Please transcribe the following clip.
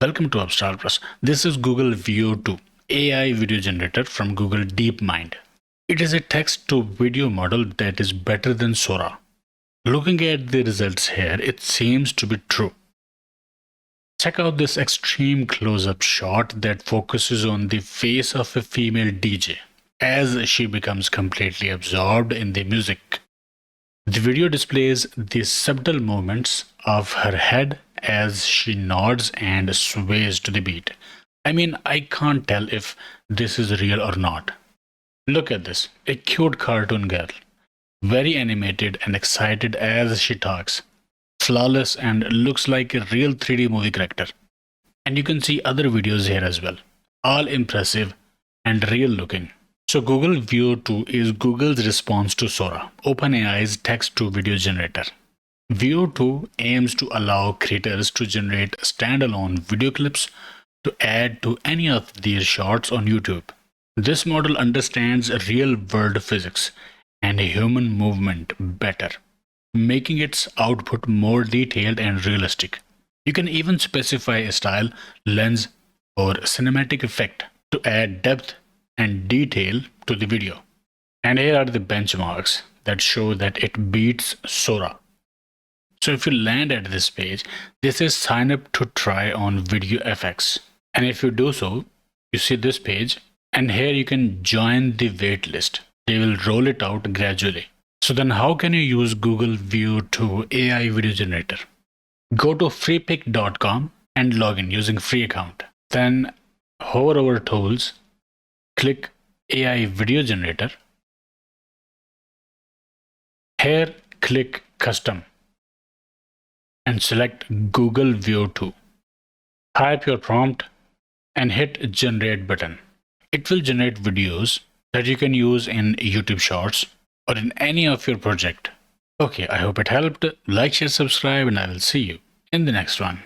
Welcome to Upstart Plus. This is Google VO2, AI video generator from Google DeepMind. It is a text-to-video model that is better than Sora. Looking at the results here, it seems to be true. Check out this extreme close-up shot that focuses on the face of a female DJ as she becomes completely absorbed in the music. The video displays the subtle movements of her head as she nods and sways to the beat. I can't tell if this is real or not. Look at this, a cute cartoon girl, very animated and excited as she talks. Flawless and looks like a real 3D movie character. And you can see other videos here as well, all impressive and real looking. So Google VO2 is Google's response to Sora, OpenAI's text-to-video generator. VO2 aims to allow creators to generate standalone video clips to add to any of their shorts on YouTube. This model understands real-world physics and human movement better, making its output more detailed and realistic. You can even specify a style, lens, or cinematic effect to add depth and detail to the video. And here are the benchmarks that show that it beats Sora. So if you land at this page, this is sign up to try on Video FX. And if you do so, you see this page, and here you can join the wait list. They will roll it out gradually. So then how can you use Google VO2 AI video generator? Go to freepik.com and log in using free account. Then hover over tools, click AI video generator. Here click custom and select Google VO2. Type your prompt and hit generate button. It will generate videos that you can use in YouTube Shorts or in any of your project. Okay, I hope it helped. Like, share, subscribe, and I will see you in the next one.